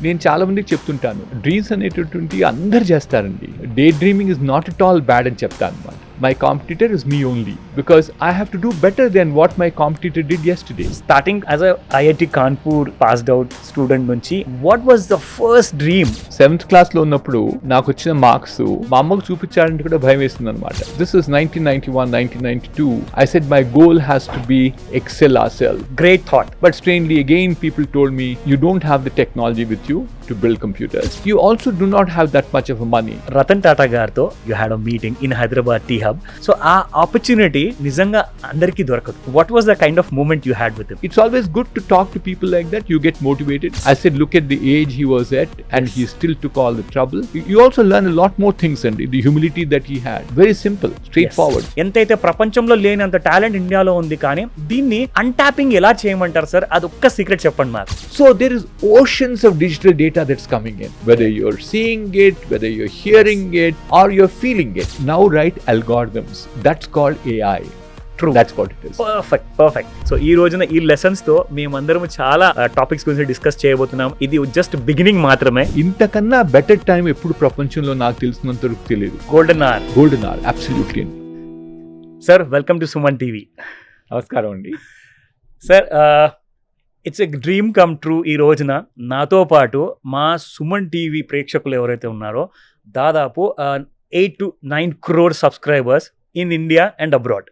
నేను చాలా మందికి చెప్తుంటాను, డ్రీమ్స్ అనేటటువంటి అందరు చేస్తారండి. Day dreaming is not at all bad అని చెప్తాను అనమాట. My competitor is me only because I have to do better than what my competitor did yesterday. Starting as a IIT Kanpur passed out student nunchi, what was the first dream? 7th class లో ఉన్నప్పుడు నాకు వచ్చిన marks మా అమ్మకు చూపించాలంటే కూడా భయం వేస్తుంది అనమాట. This is 1991, 1992. I said my goal has to be excel ourselves. Great thought. But strangely again people told me you don't have the technology with you to build computers. You also do not have that much of a money. Ratan Tata garto you had a meeting in Hyderabad T Hub. So aa opportunity nizanga andariki dorakadu. What was the kind of moment you had with him? It's always good to talk to people like that. You get motivated. I said look at the age he was at and he still took all the trouble. You also learn a lot more things and the humility that he had. Very simple, straightforward. ఎంతైతే ప్రపంచంలో లేనంత talent ఇండియాలో ఉంది, కానీ దీన్ని అన్టాపింగ్ ఎలా చేయమంటారు sir? అది ఒక్క సీక్రెట్ చెప్పండి మాకు. So there is oceans of digital data that's coming in, whether you're seeing it, whether you're hearing it, or you're feeling it. Now write algorithms. That's called AI. True. That's what it is. Perfect. So ఈ రోజున ఈ lessons తో మేమందరం చాలా topics గురించి discuss చేయబోతున్నాం. ఇది just beginning మాత్రమే. ఇంతకన్నా బెటర్ టైం ఎప్పుడు ప్రపంచంలో నాకు తెలిసినంత వరకు తెలియదు. Golden hour absolutely. Sir, welcome to Suman TV. నమస్కారం అండి. Sir, it's a dream come true. ఈ రోజున నాతో పాటు మా సుమన్ టీవీ ప్రేక్షకులు ఎవరైతే ఉన్నారో దాదాపు 8 to 9 crore subscribers in India and abroad.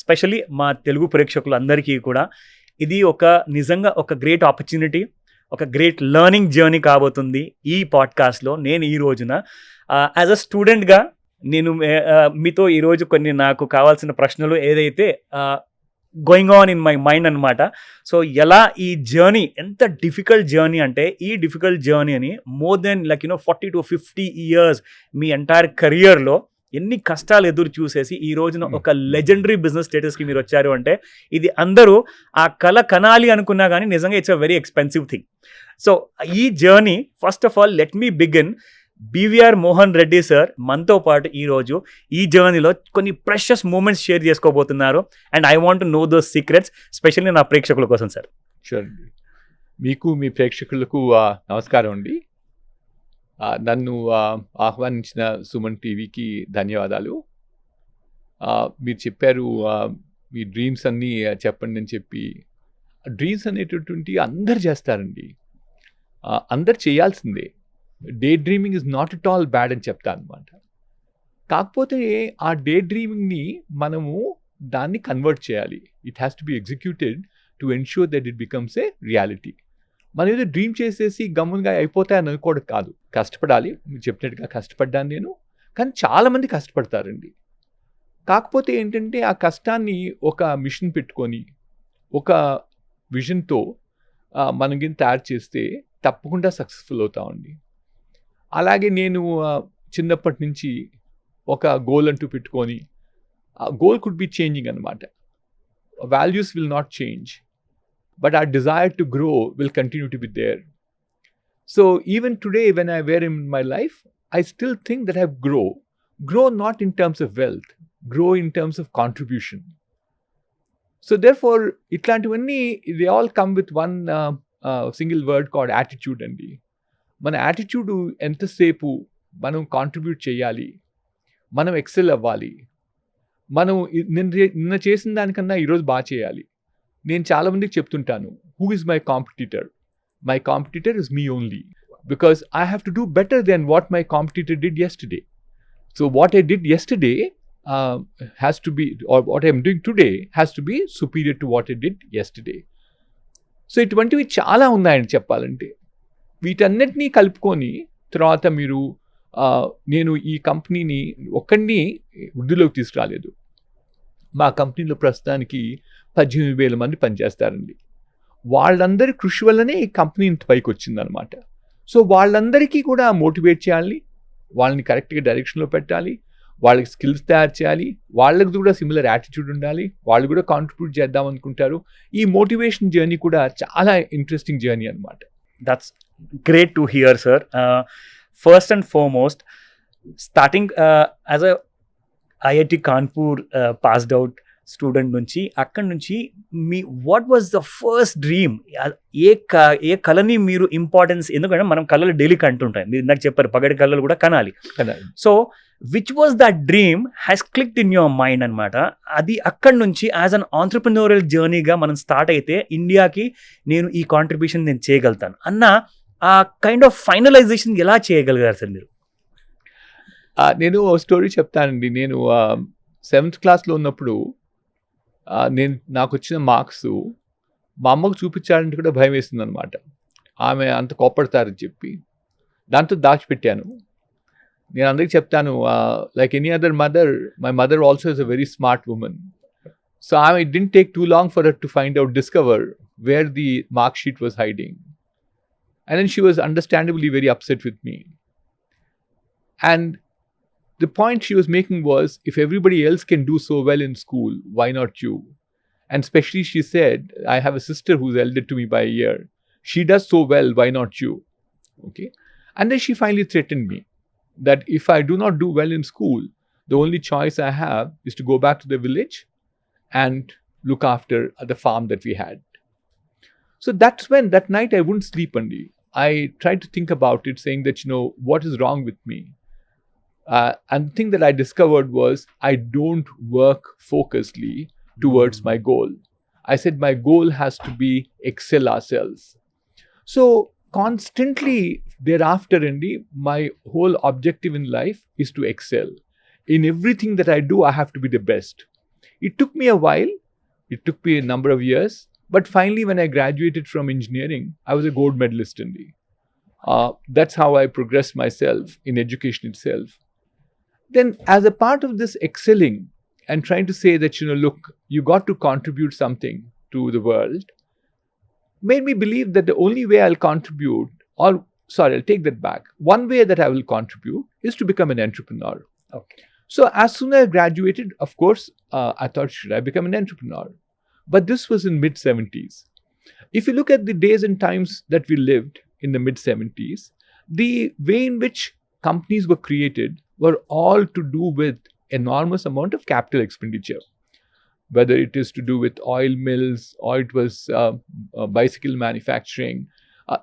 Especially మా తెలుగు ప్రేక్షకులందరికీ కూడా ఇది నిజంగా ఒక గ్రేట్ ఆపర్చునిటీ, ఒక గ్రేట్ లెర్నింగ్ జర్నీ కాబోతుంది. ఈ పాడ్కాస్ట్లో నేను ఈ రోజున యాజ్ అ స్టూడెంట్గా నేను మీతో ఈరోజు కొన్ని నాకు కావాల్సిన ప్రశ్నలు ఏదైతే going on in my mind అనమాట. సో ఎలా ఈ జర్నీ, ఎంత డిఫికల్ట్ జర్నీ అంటే ఈ డిఫికల్ట్ జర్నీ అని more than 40 to 50 years me entire కెరియర్లో ఎన్ని కష్టాలు ఎదురు చూసేసి ఈ రోజున ఒక లెజెండరీ బిజినెస్ స్టేటస్కి మీరు వచ్చారు అంటే ఇది అందరూ ఆ కళ కనాలి అనుకున్నా కానీ నిజంగా it's a very expensive thing. So ఈ journey first of all let me begin. BVR Mohan Reddy sir మనతో పాటు ఈరోజు ఈ జర్నీలో కొన్ని ప్రెషస్ మూమెంట్స్ షేర్ చేసుకోబోతున్నారు. And I want to know those secrets, specially నా ప్రేక్షకుల కోసం సార్. షూర్. మీకు మీ ప్రేక్షకులకు నమస్కారం అండి. నన్ను ఆహ్వానించిన సుమన్ టీవీకి ధన్యవాదాలు. మీరు చెప్పారు మీ డ్రీమ్స్ అన్నీ చెప్పండి అని చెప్పి. డ్రీమ్స్ అనేటటువంటి అందరు చేస్తారండి, అందరు చేయాల్సిందే. Day dreaming is not at all bad అని చెప్తాను అనమాట. కాకపోతే ఆ డే డ్రీమింగ్ని మనము దాన్ని కన్వర్ట్ చేయాలి. It has to be executed to ensure that it becomes a reality. మనం ఏదో డ్రీమ్ చేసేసి గమ్ముగా అయిపోతాయని అనుకోవడం కాదు. కష్టపడాలి. మీరు చెప్పినట్టుగా కష్టపడ్డాను నేను, కానీ చాలామంది కష్టపడతారండి. కాకపోతే ఏంటంటే ఆ కష్టాన్ని ఒక మిషన్ పెట్టుకొని ఒక విజన్తో మనం కింద తయారు చేస్తే తప్పకుండా సక్సెస్ఫుల్ అవుతామండి. అలాగే నేను చిన్నప్పటి నుంచి ఒక గోల్ అంటూ పెట్టుకొని, ఆ గోల్ కుడ్ బి చేంజింగ్ అనమాట. Values will not change, but our desire to grow will continue to be there. So even today when I wear in my life, I still think that I grow not in terms of wealth, grow in terms of contribution. So therefore itlantivanni they all come with one single word called attitude andi. Mana attitude enta sepu manam contribute cheyali, manam excel avvali, manam ninna chesin danikonna ee roju baa cheyali. నేను చాలా మందికి చెప్తుంటాను, who is my competitor? My competitor is me only, because I have to do better then what my competitor did yesterday. So what I did yesterday has to be, or what I am doing today has to be superior to what I did yesterday. So ఇటువంటివి చాలా ఉన్నాయని చెప్పాలంటే. వీటన్నిటినీ కలుపుకొని తర్వాత మీరు నేను ఈ కంపెనీని ఒక్కడిని వృద్ధిలోకి తీసుకురాలేదు. మా కంపెనీలో ప్రస్తుతానికి 18,000 మంది పనిచేస్తారండి. వాళ్ళందరి కృషి వల్లనే ఈ కంపెనీ ఇంత పైకి వచ్చిందనమాట. సో వాళ్ళందరికీ కూడా మోటివేట్ చేయాలి, వాళ్ళని కరెక్ట్గా డైరెక్షన్లో పెట్టాలి, వాళ్ళకి స్కిల్స్ తయారు చేయాలి, వాళ్ళకి కూడా సిమిలర్ యాటిట్యూడ్ ఉండాలి, వాళ్ళు కూడా కాంట్రిబ్యూట్ చేద్దాం అనుకుంటారు. ఈ మోటివేషన్ జర్నీ కూడా చాలా ఇంట్రెస్టింగ్ జర్నీ అనమాట. That's great to hear sir. First and foremost, starting as a IIT Kanpur passed out student నుంచి అక్కడి నుంచి మీ what was the first dream? ఏ కళని మీరు ఇంపార్టెన్స్, ఎందుకంటే మనం కళలు డైలీ కంటుంటాం, మీరు ఇందాక చెప్పారు పగటి కళలు కూడా కనాలి. కదా. So which was that dream has clicked in your mind అనమాట. అది అక్కడి నుంచి యాజ్ అన్ ఆంటర్ప్రినోరియల్ జర్నీగా మనం స్టార్ట్ అయితే ఇండియాకి నేను ఈ కాంట్రిబ్యూషన్ నేను చేయగలుగుతాను అన్న ఆ కైండ్ ఆఫ్ ఫైనలైజేషన్ ఎలా చేయగలిగారు సార్ మీరు? నేను ఓ స్టోరీ చెప్తానండి. నేను 7th క్లాస్లో ఉన్నప్పుడు నాకు వచ్చిన మార్క్స్ మా అమ్మకు చూపించాలంటే కూడా భయం వేస్తుంది అనమాట. ఆమె అంత కోపడతారని చెప్పి దాంతో దాచిపెట్టాను. నేను అందరికీ చెప్తాను, like any other mother, my mother also is a very smart woman. So ఆమె it didn't take too long for her to find out, discover where the mark sheet was hiding. And then she was understandably very upset with me. And the point she was making was, if everybody else can do so well in school, why not you? And especially she said, I have a sister who's elder to me by a year. She does so well, why not you? Okay. And then she finally threatened me that if I do not do well in school, the only choice I have is to go back to the village and look after the farm that we had. So that's when, that night I wouldn't sleep only. I tried to think about it, saying that, what is wrong with me? And the thing that I discovered was I don't work focusedly towards my goal. I said my goal has to be excel ourselves. So constantly thereafter, Andy, my whole objective in life is to excel. In everything that I do, I have to be the best. It took me a while. It took me a number of years. But finally, when I graduated from engineering, I was a gold medalist only. That's how I progressed myself in education itself. Then, as a part of this excelling and trying to say that, look, you got to contribute something to the world, made me believe that the only way I'll contribute, I'll take that back. One way that I will contribute is to become an entrepreneur. Okay. So, as soon as I graduated, of course, I thought, should I become an entrepreneur? But this was in mid-70s. If you look at the days and times that we lived in the mid-70s, the way in which companies were created were all to do with enormous amount of capital expenditure. Whether it is to do with oil mills or it was bicycle manufacturing,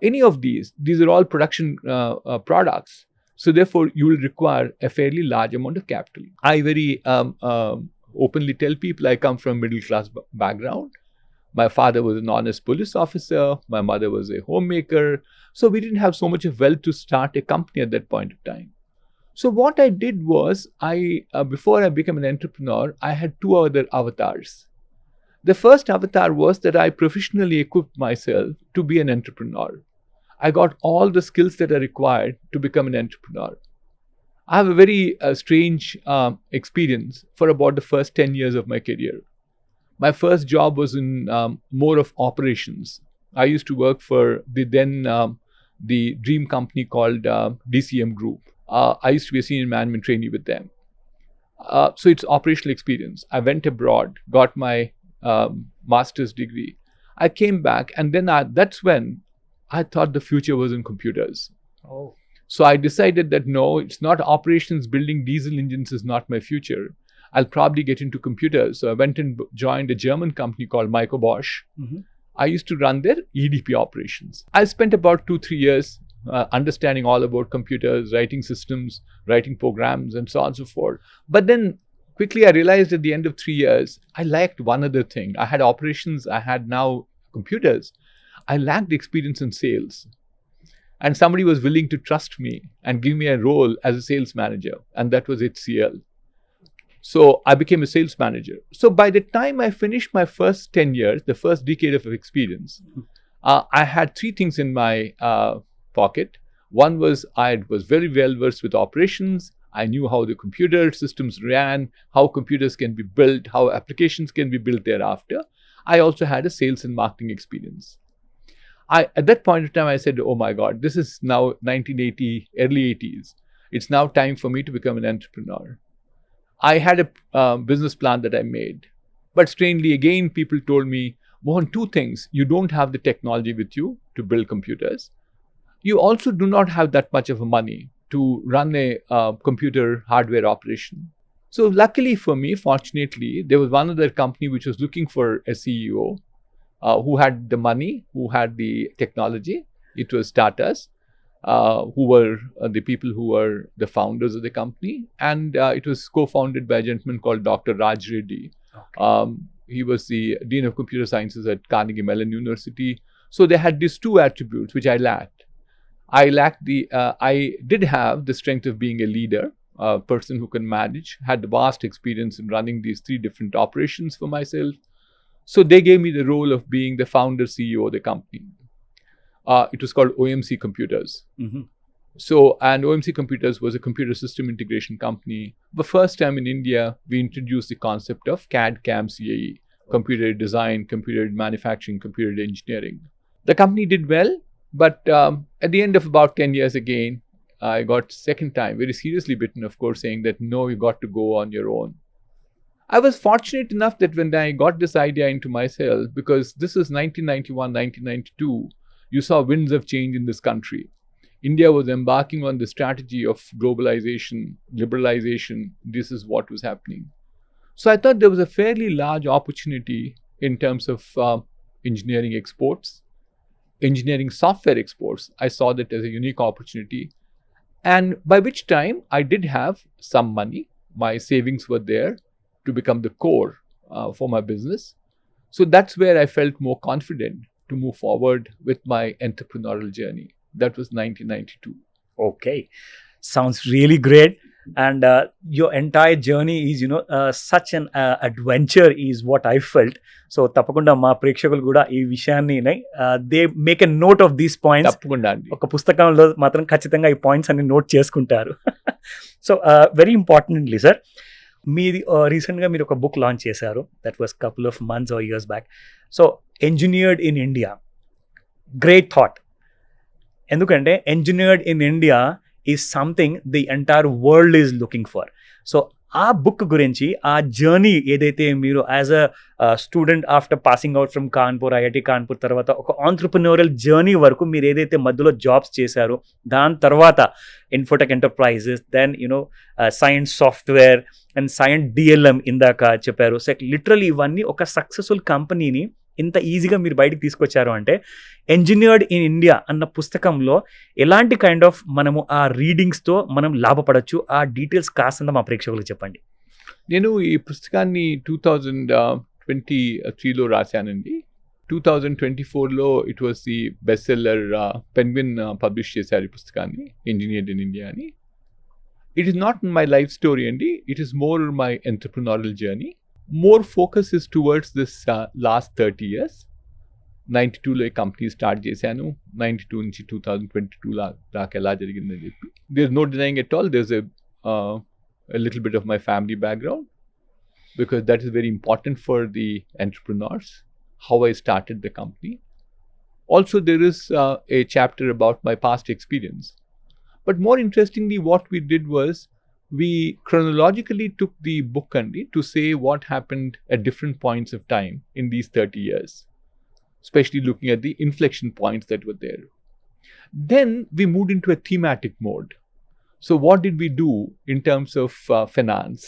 any of these are all production products. So therefore, you will require a fairly large amount of capital. I very openly tell people I come from middle class background. My father was an honest police officer. My mother was a homemaker. So we didn't have so much of wealth to start a company at that point of time. So what I did was, before I became an entrepreneur, I had two other avatars. The first avatar was that I professionally equipped myself to be an entrepreneur. I got all the skills that are required to become an entrepreneur. I have a very strange experience for about the first 10 years of my career. My first job was in more of operations. I used to work for the dream company called DCM Group. I used to be a senior management trainee with them. So it's operational experience. I went abroad, got my master's degree. I came back, and then that's when I thought the future was in computers. Oh. So I decided that no, it's not operations, building diesel engines is not my future. I'll probably get into computers. So I went and joined a German company called Bosch. Mm-hmm. I used to run their EDP operations. I spent about 2-3 years understanding all about computers, writing systems, writing programs, and so on and so forth. But then quickly I realized at the end of 3 years, I lacked one other thing. I had operations, I had now computers. I lacked experience in sales. And somebody was willing to trust me and give me a role as a sales manager. And that was HCL. So I became a sales manager. So by the time I finished my first 10 years, the first decade of experience, I had three things in my pocket. One was I was very well versed with operations. I knew how the computer systems ran, how computers can be built, how applications can be built thereafter. I also had a sales and marketing experience. At that point of time, I said, oh my God, this is now 1980, early 80s. It's now time for me to become an entrepreneur. I had a business plan that I made. But strangely, again, people told me, Mohan, two things. You don't have the technology with you to build computers. You also do not have that much of money to run a computer hardware operation. So luckily for me, fortunately, there was one other company which was looking for a CEO who had the money, who had the technology. It was Tata's, who were the people who were the founders of the company. And it was co-founded by a gentleman called Dr. Raj Reddy. Okay. He was the Dean of Computer Sciences at Carnegie Mellon University. So they had these two attributes, which I lacked. I did have the strength of being a leader, a person who can manage, had vast experience in running these 3 different operations for myself. So they gave me the role of being the founder CEO of the company. It was called OMC Computers. Mhm. So, and OMC Computers was a computer system integration company. The first time in India, we introduced the concept of CAD/CAM CAE, computer design, computer manufacturing, computer engineering. The company did well, but at the end of about 10 years again, I got second time very seriously bitten, of course, saying that no, you got to go on your own. I was fortunate enough that when I got this idea into myself, because this is 1991, 1992, you saw winds of change in this country. India was embarking on the strategy of globalization, liberalization. This is what was happening. So I thought there was a fairly large opportunity in terms of engineering exports, engineering software exports. I saw that as a unique opportunity. And by which time I did have some money. My savings were there to become the core for my business. So that's where I felt more confident to move forward with my entrepreneurial journey. That was 1992. Okay, sounds really great. And your entire journey is, such an adventure is what I felt. So తప్పకుండా మా ప్రేక్షకులు కూడా ఈ విషయాన్ని they make a note of these points. తప్పకుండా అండి. ఒక పుస్తకంలో మాత్రం ఖచ్చితంగా ఈ పాయింట్స్ అన్ని నోట్ చేసుకుంటారు. సో వెరీ ఇంపార్టెంట్లీ సార్, మీది రీసెంట్గా మీరు ఒక బుక్ లాంచ్ చేశారు. That was couple of months or years back. So engineered in India, great thought. ఎందుకంటే engineered in India is something the entire world is looking for. So ఆ book గురించి, ఆ journey ఏదైతే మీరు as a student after passing out from Kanpur, IIT Kanpur తర్వాత ఒక ఆంట్రప్రెన్యూరల్ journey వరకు మీరు ఏదైతే మధ్యలో జాబ్స్ చేశారో, దాని తర్వాత Infotech Enterprises, then Cyient software and Cyient DLM ఇందాక చెప్పారు. సో లిటరలీ ఇవన్నీ ఒక సక్సెస్ఫుల్ కంపెనీని ఇంత ఈజీగా మీరు బయటకు తీసుకొచ్చారు అంటే, ఎంజినీర్డ్ ఇన్ ఇండియా అన్న పుస్తకంలో ఎలాంటి కైండ్ ఆఫ్ మనము ఆ రీడింగ్స్తో మనం లాభపడచ్చు, ఆ డీటెయిల్స్ కాస్తంత మా ప్రేక్షకులకు చెప్పండి. నేను ఈ పుస్తకాన్ని 2023లో రాశానండి. 2024లో it was the best seller. Penguin publish చేశారు ఈ పుస్తకాన్ని, ఇంజనీర్డ్ ఇన్ ఇండియా అని. It is not my life story అండి, it is more my entrepreneurial journey. More focus is towards this last 30 years. 92లో ఈ కంపెనీ స్టార్ట్ చేశాను. 92 నుంచి 2022 దాకా ఎలా జరిగిందని చెప్పి. There's no denying at all. There's a little bit of my family background, because that is very important for the entrepreneurs, how I started the company. Also, there is a chapter about my past experience. But more interestingly, what we did was, we chronologically took the book to say what happened at different points of time in these 30 years, especially looking at the inflection points that were there. Then we moved into a thematic mode. So what did we do in terms of finance?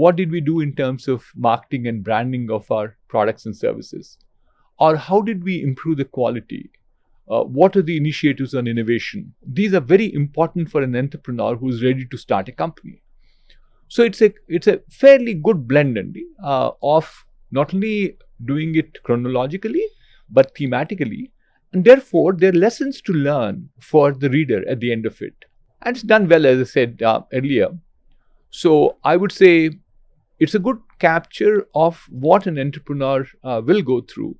What did we do in terms of marketing and branding of our products and services? Or how did we improve the quality? What are the initiatives on innovation? These are very important for an entrepreneur who is ready to start a company. So it's a fairly good blend of not only doing it chronologically but thematically, and therefore there are lessons to learn for the reader at the end of it. And it's done well, as I said earlier. So I would say it's a good capture of what an entrepreneur will go through.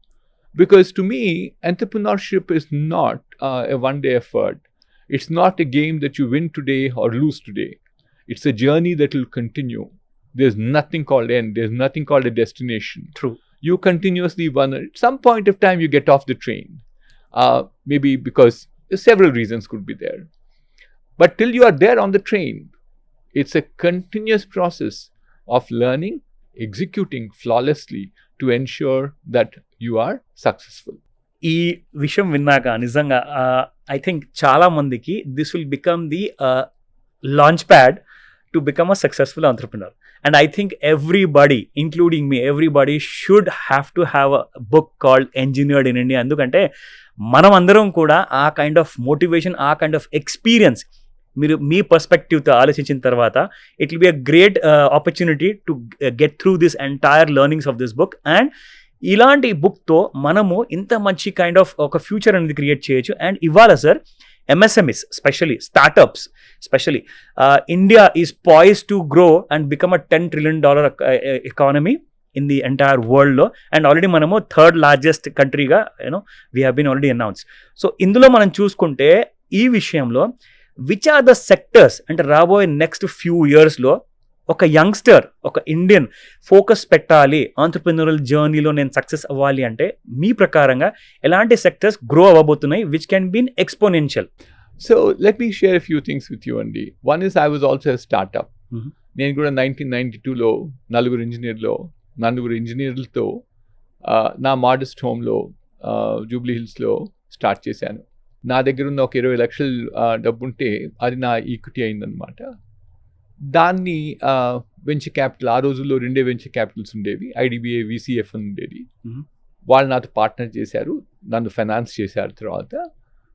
Because to me, entrepreneurship is not a one-day effort. It's not a game that you win today or lose today. It's a journey that will continue. There's nothing called end. There's nothing called a destination. True. You continuously run. At some point of time, you get off the train. Maybe because several reasons could be there. But till you are there on the train, it's a continuous process of learning, executing flawlessly to ensure that you are successful. ఈ విషయం విన్నాక నిజంగా I think చాలా మందికి this will become the launch pad to become a successful entrepreneur. And I think everybody, including me, everybody should have to have a book called Engineered in India. ఎందుకంటే మనం అందరం కూడా ఆ కైండ్ ఆఫ్ మోటివేషన్, ఆ kind of experience మీరు మీ పర్స్పెక్టివ్తో ఆలోచించిన తర్వాత it will be a great opportunity to get through this entire learnings of this book. And ఇలాంటి బుక్తో మనము ఇంత మంచి కైండ్ ఆఫ్ ఒక ఫ్యూచర్ అనేది క్రియేట్ చేయొచ్చు. అండ్ ఇవాళ sir MSMEs, especially startups, especially India is poised to grow and become a $10 trillion economy in the entire world lo, and already manamu third largest country ga we have been already announced. So indulo manam chuskunte ee vishayamlo which are the sectors and raboye next few years lo ఒక youngster, ఒక Indian focus పెట్టాలి entrepreneurial జర్నీలో నేను success అవ్వాలి అంటే మీ ప్రకారంగా ఎలాంటి సెక్టర్స్ గ్రో అవ్వబోతున్నాయి which can been exponential? So let me share few things with you అండి. One is I was also startup. నేను కూడా 1992లో నలుగురు ఇంజనీర్లతో నా మాడెస్ట్ హోమ్లో జూబ్లీ హిల్స్లో స్టార్ట్ చేశాను. నా దగ్గర ఉన్న ఒక 20 లక్షల డబ్బు ఉంటే అది నా ఈక్విటీ అయిందనమాట. దాన్ని వెంచర్ క్యాపిటల్, ఆ రోజుల్లో 2 వెంచర్ క్యాపిటల్స్ ఉండేవి, IDBI, VCF అని ఉండేది. వాళ్ళు నాతో పార్ట్నర్ చేశారు, నన్ను ఫైనాన్స్ చేశారు. తర్వాత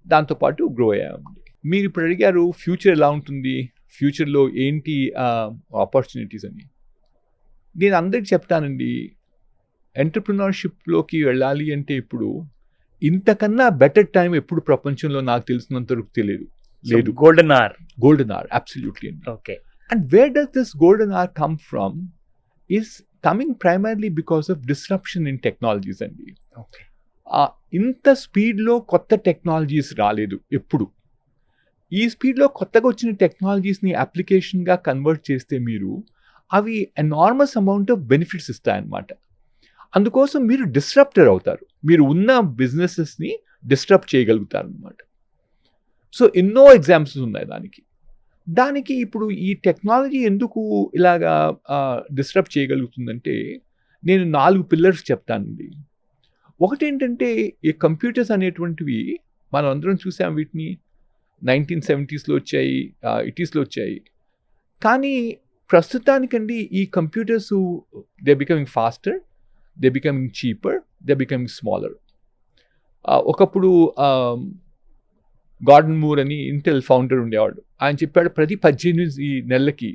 దాంతోపాటు గ్రో అయ్యామండి. మీరు ఇప్పుడు అడిగారు ఫ్యూచర్ ఎలా ఉంటుంది, ఫ్యూచర్లో ఏంటి ఆపర్చునిటీస్ అని. నేను అందరికి చెప్తానండి, ఎంటర్ప్రినర్షిప్లోకి వెళ్ళాలి అంటే ఇప్పుడు ఇంతకన్నా బెటర్ టైం ఎప్పుడు ప్రపంచంలో నాకు తెలిసినంత వరకు తెలియదు. లేదు, గోల్డెన్ అవర్, అబ్సల్యూట్లీ అండి. Okay. And where does this golden hour come from is coming primarily because of disruption in technologies అండి. ఓకే. ఇంత స్పీడ్లో కొత్త టెక్నాలజీస్ రాలేదు ఎప్పుడు. ఈ స్పీడ్లో కొత్తగా వచ్చిన టెక్నాలజీస్ని అప్లికేషన్గా కన్వర్ట్ చేస్తే మీరు అవి ఎనార్మస్ అమౌంట్ ఆఫ్ బెనిఫిట్స్ ఇస్తాయన్నమాట. అందుకోసం మీరు డిస్రప్టర్ అవుతారు, మీరు ఉన్న బిజినెసెస్ని డిస్రప్ట్ చేయగలుగుతారు అన్నమాట. సో ఎన్నో ఎగ్జాంపుల్స్ ఉన్నాయి దానికి. ఇప్పుడు ఈ టెక్నాలజీ ఎందుకు ఇలాగా డిస్టర్బ్ చేయగలుగుతుందంటే నేను 4 పిల్లర్స్ చెప్తానండి. ఒకటి ఏంటంటే ఈ కంప్యూటర్స్ అనేటువంటివి మనం అందరం చూసాం, వీటిని 1970స్లో వచ్చాయి, 80స్లో వచ్చాయి. కానీ ప్రస్తుతానికండి ఈ computers they becoming faster, they becoming cheaper, they becoming smaller. ఒకప్పుడు గార్డన్ మూర్ అని ఇంటెల్ ఫౌండర్ ఉండేవాడు. ఆయన చెప్పాడు ప్రతి 18 నెలలకి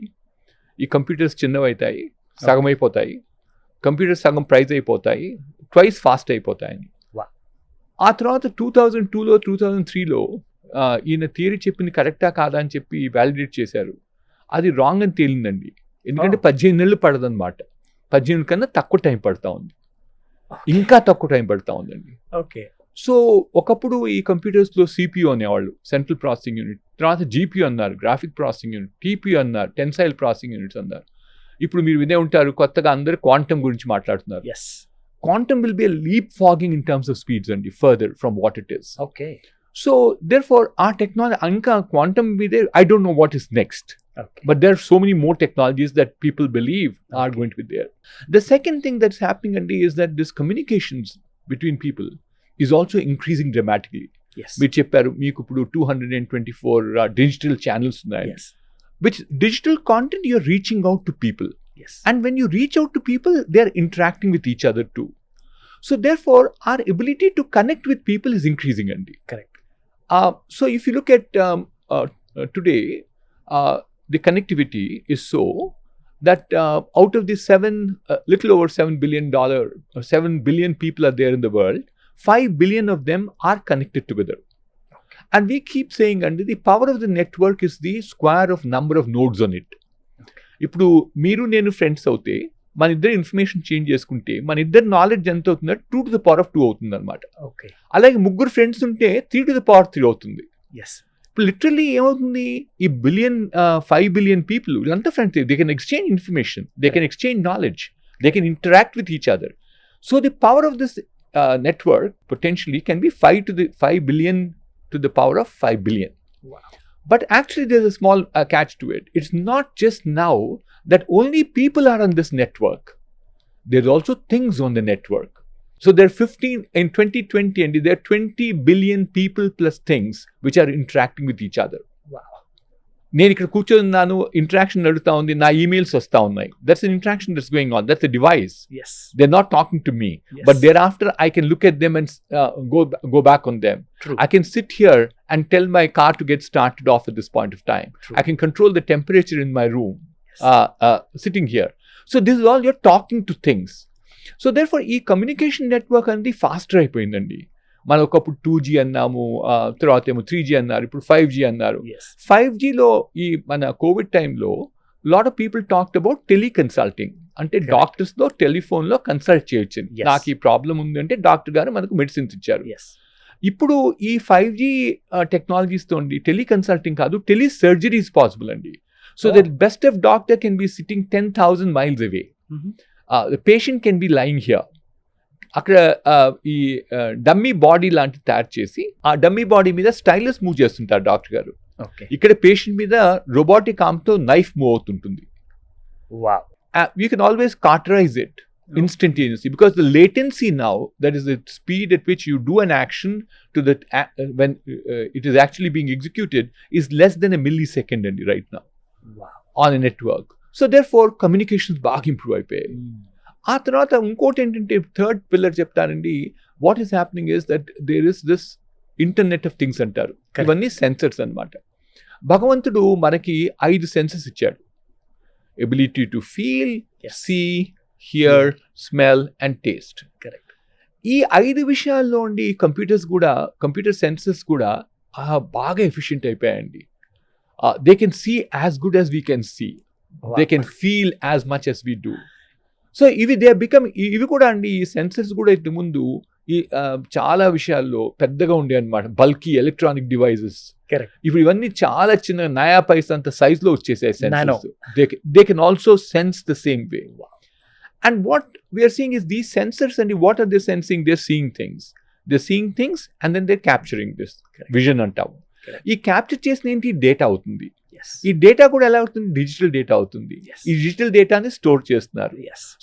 ఈ కంప్యూటర్స్ చిన్నవైతాయి, సగం అయిపోతాయి, కంప్యూటర్స్ సగం ప్రైజ్ అయిపోతాయి, ట్వైస్ ఫాస్ట్ అయిపోతాయని. ఆ తర్వాత 2002లో 2003లో ఈయన థియరీ చెప్పింది కరెక్టా కాదా అని చెప్పి వ్యాలిడేట్ చేశారు. అది రాంగ్ అని తేలిందండి. ఎందుకంటే 18 నెలలు పడదన్నమాట. 18 కన్నా తక్కువ టైం పడతా ఉంది, ఇంకా తక్కువ టైం పడతా ఉందండి. ఓకే. సో ఒకప్పుడు ఈ కంప్యూటర్స్లో CPU అనేవాళ్ళు, సెంట్రల్ ప్రాసెసింగ్ యూనిట్. తర్వాత GPU అన్నారు, గ్రాఫిక్ ప్రాసెసింగ్ యూనిట్. TPU అన్నారు, టెన్సైల్ ప్రాసెసింగ్ యూనిట్స్ అన్నారు. ఇప్పుడు మీరు వినే ఉంటారు, కొత్తగా అందరూ క్వాంటమ్ గురించి మాట్లాడుతున్నారు. Quantum will be a leap frogging in terms of speeds అండి, further from what it is. Okay. So therefore ఆ టెక్నాలజీ ఇంకా క్వాంటమ్ మీదే I don't know what is next. But there are so many more technologies that people believe are going to be there. The second thing that's happening, Andy, is that this communications between people is also increasing dramatically. మీరు చెప్పారు మీకు ఇప్పుడు 224 digital channels ఉన్నాయి. Which digital content you're reaching out to people. And when you reach out to people, they're interacting with each other too. So therefore, our ability to connect with people is increasing, Andy. Correct. So if you look at today, the connectivity is so that out of the little over $7 billion, 7 billion people are there in the world, 5 billion of them are connected together. Okay. And we keep saying, and the power of the network is the square of number of nodes on it. ఇప్పుడు మీరు నేను friends అవుతే మన ఇద్దరు information change చేసుకుంటే మన ఇద్దరు knowledge ఎంత అవుతుందంటే 2 to the power of 2 అవుతుంది అనమాట. అలాగే ముగ్గురు ఫ్రెండ్స్ ఉంటే 3 to the power of 3 అవుతుంది. ఇప్పుడు లిటరల్లీ ఏమవుతుంది, ఈ 5 billion పీపుల్ వీళ్ళంతా friends, they can exchange information, they can exchange knowledge, they can interact with each other. So the power of this network potentially can be 5 billion to the power of 5 billion. Wow. But actually there's a small catch to it. It's not just now that only people are on this network. There's also things on the network. So there are 15 in 2020 and there are 20 billion people plus things which are interacting with each other. Wow. నేను ఇక్కడ కూర్చొన్నాను, interaction నడుస్తూ ఉంది, నా emails వస్తూ ఉన్నాయి. That's an interaction that's going on, that's a device. They're not talking to me, but thereafter I can look at them and go back on them. True. I can sit here and tell my car to get started off at this point of time. True. I can control the temperature in my room, sitting here. So this is all, you're talking to things. So therefore ఈ communication network అనేది faster అయిపోయిందండి. మనం ఒకప్పుడు 2G అన్నాము, తర్వాత ఏమో 3G అన్నారు, ఇప్పుడు 5G అన్నారు. 5Gలో ఈ మన కోవిడ్ టైంలో lot of people talked about teleconsulting. అంటే డాక్టర్స్లో టెలిఫోన్లో కన్సల్ట్ చేయొచ్చు. నాకు ఈ ప్రాబ్లం ఉంది అంటే డాక్టర్ గారు మనకు మెడిసిన్స్ ఇచ్చారు. ఇప్పుడు ఈ 5G టెక్నాలజీస్ తోండి టెలికన్సల్టింగ్ కాదు, టెలి సర్జరీస్ పాసిబుల్ అండి. So the best of doctor can be sitting 10,000 miles away. The patient can be lying here. అక్కడ ఈ డమ్మీ బాడీ లాంటి తయారు చేసి ఆ డమ్మీ బాడీ మీద స్టైలస్ మూవ్ చేస్తుంటారు డాక్టర్ గారు. ఇక్కడ పేషెంట్ మీద రోబోటిక్ ఆర్మ్తో నైఫ్ మూవ్ అవుతుంటుంది. You can always cauterize it instantaneously, because the latency now, that is the speed at which you do an action to that when it is actually being executed, is less than a millisecond right now on a network. So therefore communications బాగా improve అయిపోయాయి. ఆ తర్వాత ఇంకోటి ఏంటంటే third pillar చెప్తానండి, what is happening is that there is this internet of things అంటారు. ఇవన్నీ sensors అనమాట. భగవంతుడు మనకి 5 సెన్సెస్ ఇచ్చాడు. Ability to feel, see, hear, smell and taste. Correct. ఈ 5 విషయాల్లో ఉండి కంప్యూటర్ సెన్సెస్ కూడా బాగా ఎఫిషియెంట్ అయిపోయాయండి. They can see as good as we can see, they can feel as much as we do. So ఇవి కూడా అండి, ఈ సెన్సర్స్ కూడా ఇంత ముందు ఈ చాలా విషయాల్లో పెద్దగా ఉండే అనమాట, బల్కీ ఎలక్ట్రానిక్ డివైజెస్. ఇప్పుడు ఇవన్నీ చాలా చిన్న నయా పైసా అంత సైజ్లో వచ్చేసాయి sensors. They can also sense the same way. And what we are seeing is these sensors, and what are they sensing? They're seeing things. They're seeing things and then they're capturing this. Vision అంటాము. ఈ capture చేసిన ఏంటి data అవుతుంది. ఈ data కూడా ఎలా అవుతుంది? Digital data అవుతుంది. ఈ డిజిటల్ డేటాని స్టోర్ చేస్తున్నారు.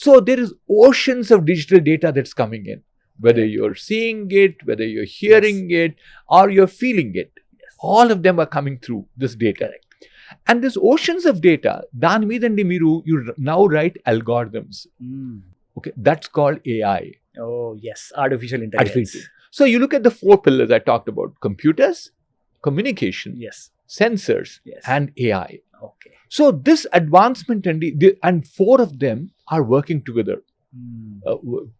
So there is oceans of digital data that's coming in, whether you're seeing it, whether you're hearing it, or you're feeling it. All of them are coming through this data. And this oceans of data, దాని మీదండి you now write algorithms. Okay, that's called AI. Oh yes, artificial intelligence. So you look at the 4 pillars I talked about: computers, communication, sensors, and AI. Okay. So this advancement and 4 of them are working together.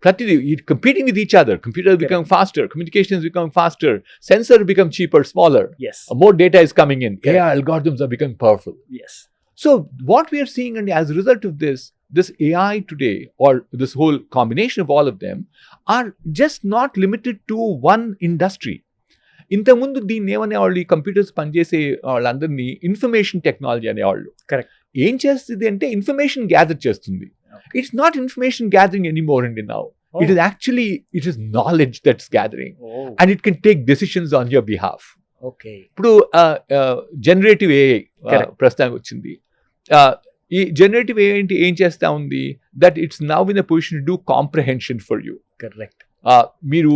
Competing with each other. Computers become faster, communications become faster, sensors become cheaper, smaller. More data is coming in. AI algorithms are becoming powerful. So what we are seeing, and as a result of this AI today, or this whole combination of all of them, are just not limited to one industry. ఇంతకుముందు దీన్ని ఏమనేవాళ్ళు, ఈ computers పనిచేసే వాళ్ళందరినీ information technology అనేవాళ్ళు. Correct. ఏం చేస్తుంది అంటే information gather చేస్తుంది. It's not information gathering anymore now. It is knowledge that's gathering. And it can take decisions on your behalf. Okay. ఇప్పుడు జనరేటివ్ ఏఐ ప్రస్తుతానికి వచ్చింది. ఈ జనరేటివ్ ఏఐ అంటే ఏం చేస్తా ఉంది? That it's now in a position to do comprehension for you. Correct. మీరు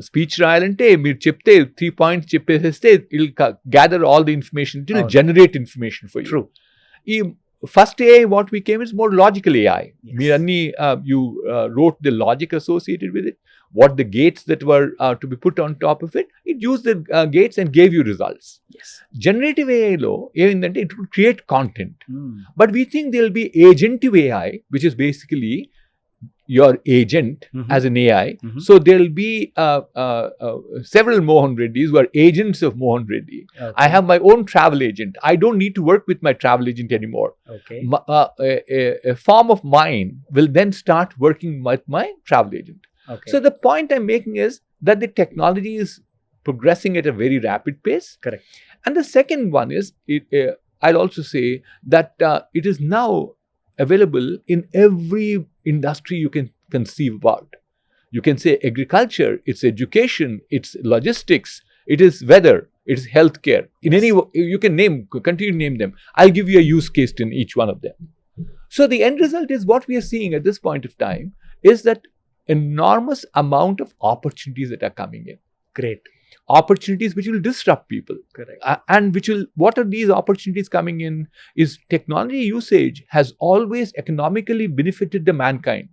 speech రాయాలంటే మీరు చెప్తే 3 points చెప్పేసేస్తే it will gather all the information, it will generate information for you. ఈ first AI, what we came is more logical AI. You wrote the logic associated with it, what the gates that were to be put on top of it. It used the gates and gave you results. Generative AI lo evindante it would create content. But we think there will be agentive AI, which is basically your agent as an AI. So there will be several Mohan Reddys who are agents of Mohan Reddy. I have my own travel agent. I don't need to work with my travel agent anymore. A form of mine will then start working with my travel agent. So the point I'm making is that the technology is progressing at a very rapid pace. Correct. And the second one is, I'll also say that it is now available in every industry you can conceive about. You can say agriculture, it's education, it's logistics, it is weather, it's healthcare. In any, you can continue to name them. I'll give you a use case in each one of them. So the end result is, what we are seeing at this point of time is that enormous amount of opportunities that are coming in. Great. opportunities which will disrupt people. Correct. And which will, what are these opportunities coming in is technology usage has always economically benefited the mankind.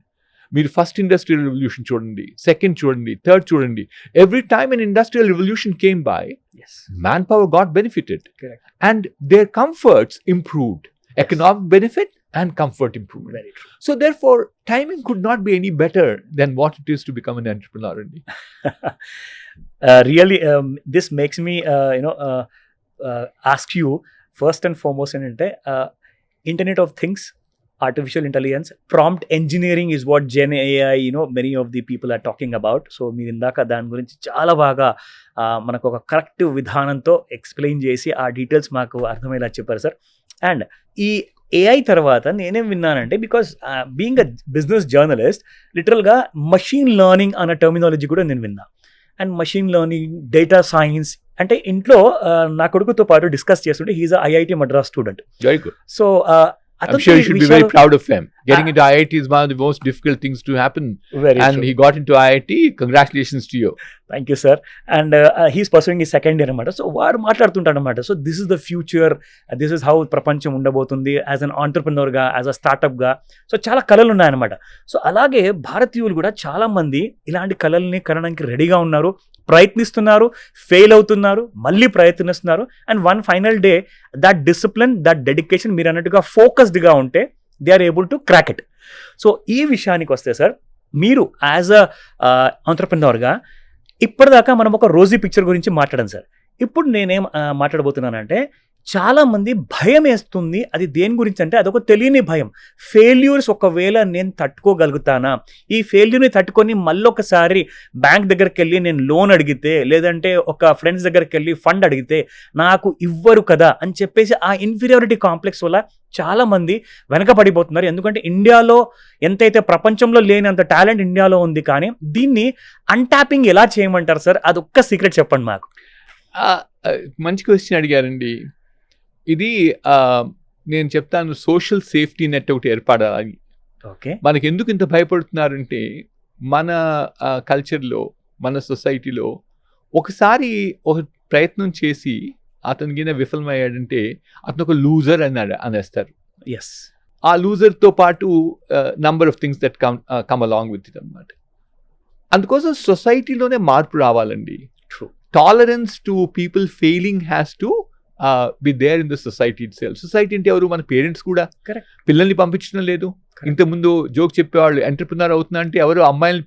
మీరు first industrial revolution చూడండి, second చూడండి, third చూడండి, every time an industrial revolution came by, Yes. manpower got benefited. Correct. And their comforts improved. Economic benefit and comfort improved. Very true. So therefore, timing could not be any better than what it is to become an entrepreneur. Really, this makes me, ask you first and foremost, Internet of Things, artificial intelligence, prompt engineering is what Gen AI, many of the people are talking about. So మీరు ఇందాక దాని గురించి చాలా బాగా మనకు ఒక correct విధానంతో explain చేసి ఆ డీటెయిల్స్ మాకు అర్థమయ్యేలా చెప్పారు సార్. అండ్ ఈ ఏఐ తర్వాత నేనేం విన్నానంటే, because being a business journalist, లిటరల్గా మషీన్ లెర్నింగ్ అన్న టర్మినాలజీ కూడా నేను విన్నా. And machine learning, data science అంటే ఇంట్లో నా కొడుకుతో పాటు డిస్కస్ చేస్తుంటే, he's IIT Madras student. Very good. So I'm sure you should be very proud of him. Getting into IIT is one of the most difficult things to happen. Very and true. he got into IIT. Congratulations to you. Thank you sir. And he's pursuing ఈ second year అనమాట. So వాడు మాట్లాడుతుంటాడు అనమాట. So this is the future, this is how ప్రపంచం ఉండబోతుంది as an ఆంటర్ప్రినర్గా, as a స్టార్టప్గా. So చాలా కళలు ఉన్నాయన్నమాట. సో అలాగే భారతీయులు కూడా చాలా మంది ఇలాంటి కళల్ని కనడానికి రెడీగా ఉన్నారు, ప్రయత్నిస్తున్నారు, ఫెయిల్ అవుతున్నారు, మళ్ళీ ప్రయత్నిస్తున్నారు. And one final day that discipline, that dedication, మీరు అన్నట్టుగా ఫోకస్డ్గా ఉంటే they are able to crack it. So ఈ విషయానికి వస్తే సార్, మీరు యాజ్ అ ఆంటర్ప్రినర్గా ఇప్పటిదాకా మనం ఒక రోజీ పిక్చర్ గురించి మాట్లాడాం సార్. ఇప్పుడు నేనేం మాట్లాడబోతున్నానంటే, చాలామంది భయం వేస్తుంది. అది దేని గురించి అంటే, అదొక తెలియని భయం. ఫెయిల్యూర్స్ ఒకవేళ నేను తట్టుకోగలుగుతానా, ఈ ఫెయిల్యూర్ని తట్టుకొని మళ్ళొకసారి బ్యాంక్ దగ్గరికి వెళ్ళి నేను లోన్ అడిగితే, లేదంటే ఒక ఫ్రెండ్స్ దగ్గరికి వెళ్ళి ఫండ్ అడిగితే నాకు ఇవ్వరు కదా అని చెప్పేసి ఆ ఇన్ఫీరియారిటీ కాంప్లెక్స్ వల్ల చాలామంది వెనకబడిపోతున్నారు. ఎందుకంటే ఇండియాలో ఎంతైతే ప్రపంచంలో లేనంత టాలెంట్ ఇండియాలో ఉంది. కానీ దీన్ని అన్టాపింగ్ ఎలా చేయమంటారు సార్? అదొక్క సీక్రెట్ చెప్పండి మాకు. మంచి క్వశ్చన్ అడిగారండి. ఇది నేను చెప్తాను, సోషల్ సేఫ్టీ నెట్ ఒకటి ఏర్పడాలి. ఓకే. మనకి ఎందుకు ఇంత భయపడుతున్నారంటే, మన కల్చర్లో, మన సొసైటీలో ఒకసారి ఒక ప్రయత్నం చేసి అతనికి విఫలమయ్యాడంటే అతను ఒక లూజర్ అనేస్తారు. ఎస్. ఆ లూజర్తో పాటు number of things that come along with it అనమాట. అందుకోసం సొసైటీలోనే మార్పు రావాలండి. True. Tolerance to people failing has to be there in the society itself. Society అంటే ఎవరు? మన పేరెంట్స్ కూడా. కరెక్ట్. పిల్లల్ని పంపించడం లేదు. ఇంతకుముందు జోక్ చెప్పేవాళ్ళు, ఎంటర్ప్రినర్ అవుతున్నా అంటే ఎవరు అమ్మాయిని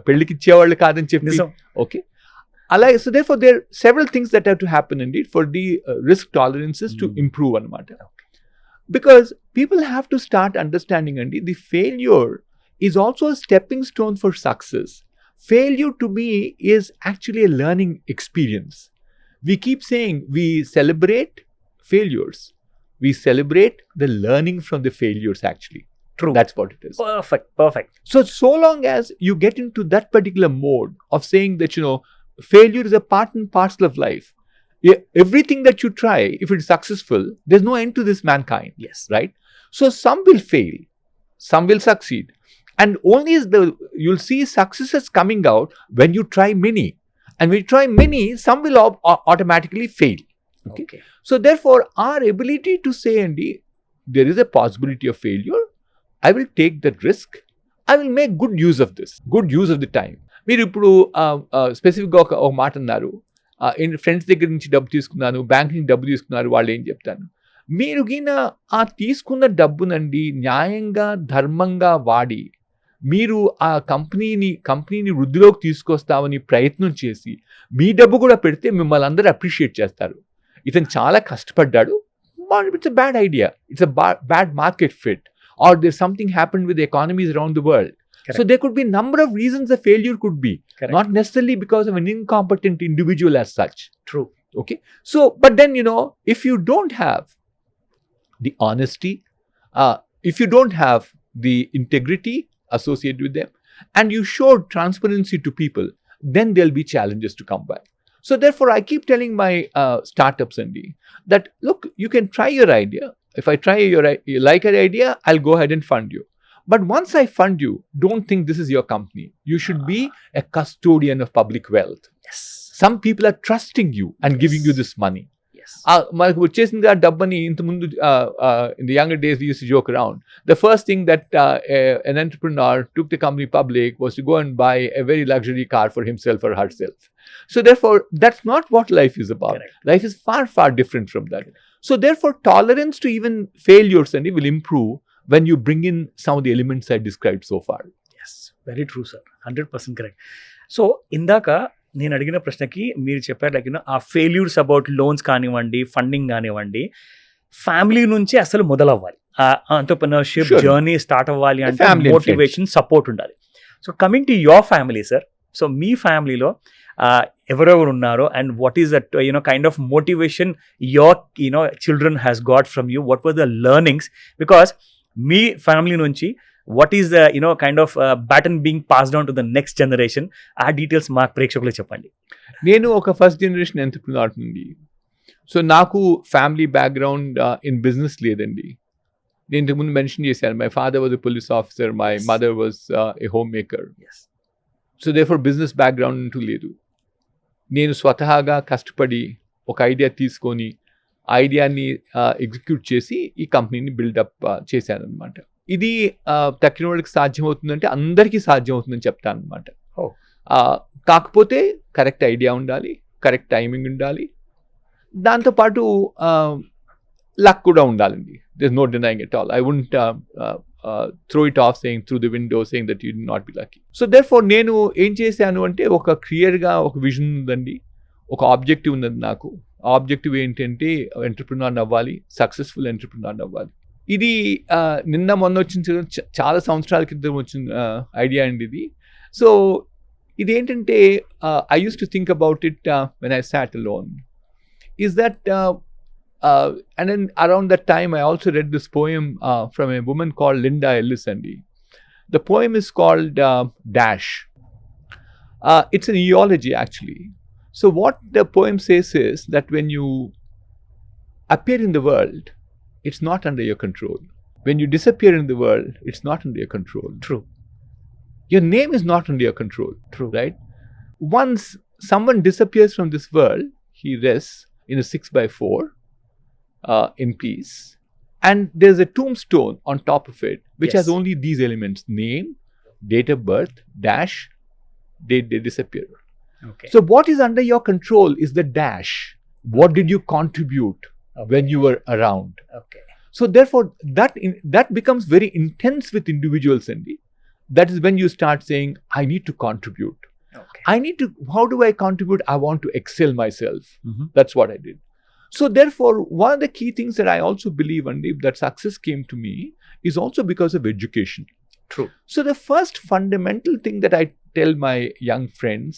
పెళ్లికి ఇచ్చేవాళ్ళు కాదని చెప్పి. ఓకే. అలాగే so therefore there are several things that have to happen indeed for the risk tolerances to improve అనమాట. Because people have to start understanding అండి, the failure is also a stepping stone for success. Failure to me is actually a learning experience. We keep saying we celebrate failures. We celebrate the learning from the failures actually. True. That's what it is. Perfect. So long as you get into that particular mode of saying that, failure is a part and parcel of life. Everything that you try, if it's successful, there's no end to this mankind. Yes. Right? So some will fail, some will succeed. And only you'll see successes coming out when you try many. And when you try many, some will automatically fail. Okay. So therefore, our ability to say, Andy, there is a possibility of failure. I will take that risk. I will make good use of this. Good use of the time. మీరు ఇప్పుడు స్పెసిఫిక్గా ఒక మాట అన్నారు, friends దగ్గర నుంచి డబ్బు తీసుకున్నాను, బ్యాంక్ నుంచి డబ్బు తీసుకున్నారు, వాళ్ళు ఏం చెప్తాను? మీరు గిన ఆ తీసుకున్న డబ్బునండి న్యాయంగా, ధర్మంగా వాడి మీరు ఆ కంపెనీని వృద్ధిలోకి తీసుకొస్తామని ప్రయత్నం చేసి మీ డబ్బు కూడా పెడితే మిమ్మల్ని అందరూ అప్రిషియేట్ చేస్తారు. ఇతను చాలా కష్టపడ్డాడు. It's a bad idea, it's a bad market fit, or there something happened with economies around the world. So there could be a number of reasons a failure could be. Correct. Not necessarily because of an incompetent individual as such. True. Okay. So, but then, if you don't have the honesty, if you don't have the integrity associated with them, and you show transparency to people, then there'll be challenges to come by. So therefore, I keep telling my startups, Andy, that look, you can try your idea. If I try you like an idea, I'll go ahead and fund you. But once I fund you, don't think this is your company. You should be a custodian of public wealth. Yes. some people are trusting you and giving you this money. Yes. మనకు వచ్చేసింది ఆ డబ్బని ఇంతకుముందు in the younger days we used to joke around. The first thing that an entrepreneur took the company public was to go and buy a very luxury car for himself or herself. So therefore, that's not what life is about. Correct. Life is far, far different from that. So therefore, tolerance to even failures and it will improve when you bring in some of the elements I described so far. Yes very true sir 100% correct. So ఇందాక నేను అడిగిన ప్రశ్నకి మీరు చెప్పారు like ఆ failures about loans కానివ్వండి, funding కానివ్వండి, family నుంచి అసలు మొదలవ్వాలి. Entrepreneurship Sure. జర్నీ స్టార్ట్ అవ్వాలి అంటే Family and మోటివేషన్, సపోర్ట్ ఉండాలి. So coming to your family sir, so మీ ఫ్యామిలీలో ఎవరెవరు ఉన్నారో and what is that kind of motivation your children has got from you, what were the learnings? Because me family నుంచి what is the kind of baton being passed on to the next generation, ఆ details మాకు ప్రేక్షకులకు చెప్పండి. నేను ఒక first generation entrepreneur నుండి. So నాకు family background in business లేదండి. నేను ఇంతకుముందు మెన్షన్ చేశాను, my father was a police officer, my mother was a home maker. So therefore business background అంటూ లేదు. నేను స్వతహాగా కష్టపడి ఒక ఐడియా తీసుకొని ఐడియాని ఎగ్జిక్యూట్ చేసి ఈ కంపెనీని బిల్డప్ చేశానన్నమాట. ఇది తక్కిన వాళ్ళకి సాధ్యమవుతుందంటే అందరికీ సాధ్యమవుతుందని చెప్తాను అనమాట. Oh. కాకపోతే కరెక్ట్ ఐడియా ఉండాలి, కరెక్ట్ టైమింగ్ ఉండాలి, దాంతోపాటు లక్ కూడా ఉండాలండి. there's no denying at all. I wouldn't throw it off saying through the window saying that you did not be lucky. So therefore నేను ఏం చేశాను అంటే ఒక క్లియర్గా ఒక విజన్ ఉందండి, ఒక ఆబ్జెక్టివ్ ఉన్నది నాకు. ఆ ఆబ్జెక్టివ్ ఏంటంటే ఎంటర్‌ప్రెన్యూర్ అవ్వాలి, సక్సెస్ఫుల్ ఎంటర్‌ప్రెన్యూర్ అవ్వాలి. ఇది నిన్న మొన్న వచ్చిన చాలా సంవత్సరాల క్రితం వచ్చిన ఐడియా అండి ఇది. సో ఇదేంటంటే I use to think about it when I sat alone is that and then around that time I also read this poem from a woman called Linda Ellis Andy. The poem is called Dash. It's an eology actually. So what the poem says is that when you appear in the world, it's not under your control. When you disappear in the world, it's not under your control. True. Your name is not under your control. True. Right? Once someone disappears from this world, he rests in a 6x4 in peace. And there's a tombstone on top of it, which Yes. has only these elements: name, date of birth, dash, they disappear. Okay. So what is under your control is the dash. What did you contribute when you were around? Okay. So therefore, that becomes very intense with individuals, Andy. That is when you start saying, I need to contribute. Okay. How do I contribute? I want to excel myself. Mhm. That's what I did. So therefore, one of the key things that I also believe, Andy, that success came to me is also because of education. True. So the first fundamental thing that I tell my young friends,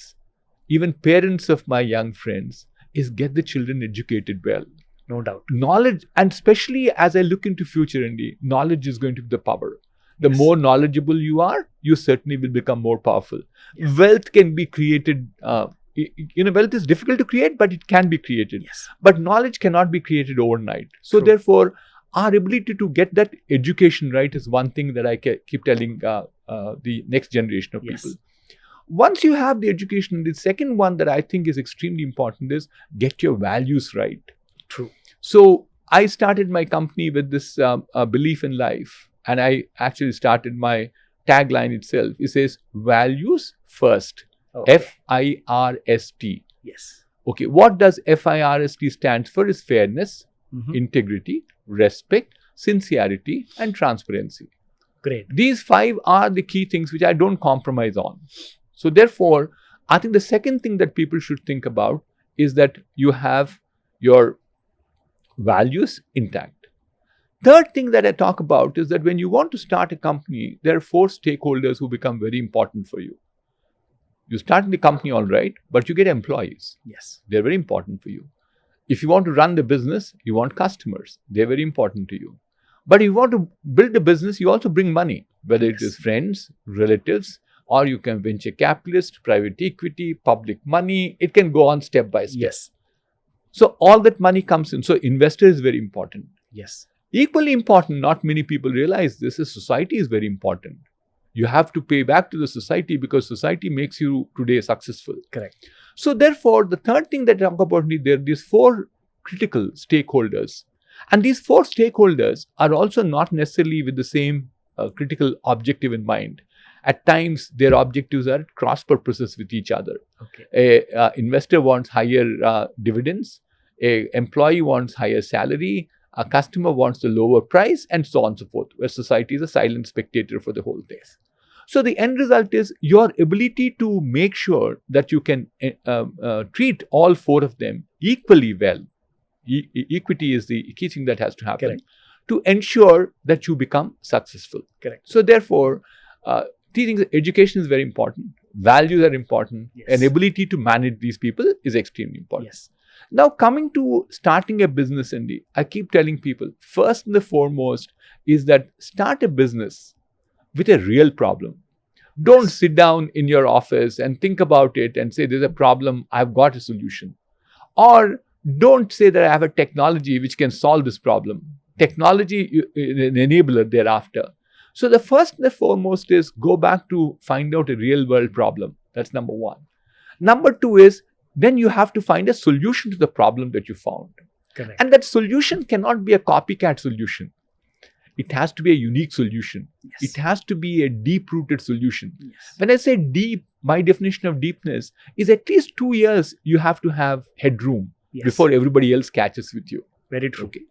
even parents of my young friends, is get the children educated well. No doubt. Knowledge, and especially as I look into future, Andy, knowledge is going to be the power. The Yes. more knowledgeable you are, you certainly will become more powerful. Yes. Wealth can be created. Wealth is difficult to create, but it can be created. Yes. But knowledge cannot be created overnight. So True. therefore, our ability to get that education right is one thing that I keep telling the next generation of Yes. people. Once you have the education, the second one that I think is extremely important is get your values right. True. So I started my company with this belief in life, and I actually started my tagline itself. It says values first. Okay. FIRST. Yes. Okay, what does FIRST stands for? Is fairness, Mhm. integrity, respect, sincerity, and transparency. Great. These 5 are the key things which I don't compromise on. So therefore, I think the second thing that people should think about is that you have your values intact. Third thing that I talk about is that when you want to start a company, there are 4 stakeholders who become very important for you. You start the company all right, but you get employees. Yes. They're very important for you. If you want to run the business, you want customers. They're very important to you. But if you want to build a business, you also bring money, whether it Yes. is friends, relatives, or you can venture capitalist, private equity, public money. It can go on step by step. Yes. So all that money comes in. So investor is very important. Yes. Equally important, not many people realize this, is society is very important. You have to pay back to the society because society makes you today successful. Correct. So therefore, the third thing that I talk about, there are these 4 critical stakeholders. And these 4 stakeholders are also not necessarily with the same critical objective in mind. At times, their objectives are at cross purposes with each other. Okay. A investor wants higher dividends. A employee wants higher salary. A customer wants the lower price, and so on and so forth, where society is a silent spectator for the whole thing. So the end result is your ability to make sure that you can treat all 4 of them equally well. Equity is the key thing that has to happen. Correct. To ensure that you become successful. Correct. So therefore, three things: education is very important, values are important, Yes. and ability to manage these people is extremely important. Yes. Now, coming to starting a business, Andy, I keep telling people, first and the foremost is that start a business with a real problem. Don't Yes. sit down in your office and think about it and say, there's a problem, I've got a solution. Or don't say that I have a technology which can solve this problem. Technology is an enabler thereafter. So the first and the foremost is go back to find out a real world problem. That's number 1. Number 2 is then you have to find a solution to the problem that you found. Correct. And that solution cannot be a copycat solution. It has to be a unique solution. Yes. It has to be a deep-rooted solution. Yes. When I say deep, my definition of deepness is at least 2 years you have to have headroom Yes. before everybody else catches with you. Very true. Okay.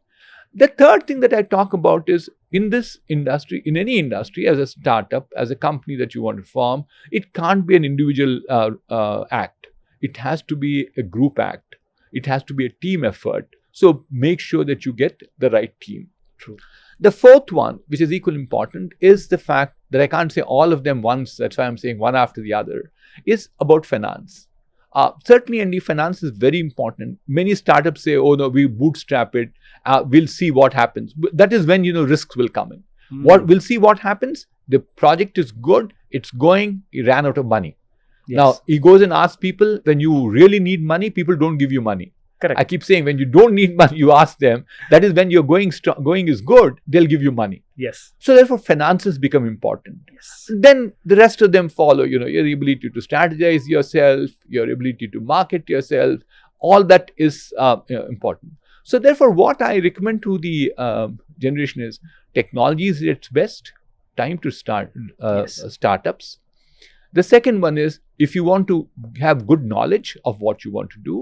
The third thing that I talk about is in this industry, in any industry, as a startup, as a company that you want to form, it can't be an individual act. It has to be a group act. It has to be a team effort. So make sure that you get the right team. True. The fourth one, which is equally important, is the fact that I can't say all of them once. That's why I'm saying one after the other, is about finance. Certainly, Andy, finance is very important. Many startups say, oh no, we bootstrap it. We'll see what happens. But that is when, risks will come in. What we'll see what happens. The project is good. It's going. He ran out of money. Yes. Now, he goes and asks people, when you really need money, people don't give you money. Correct. I keep saying, when you don't need money, you ask them. That is when you're going is good, they'll give you money. Yes. So therefore, finances become important. Yes. Then the rest of them follow, your ability to strategize yourself, your ability to market yourself, all that is important. So therefore, what I recommend to the generation is technology is at its best, time to start Yes. startups. The second one is, if you want to have good knowledge of what you want to do,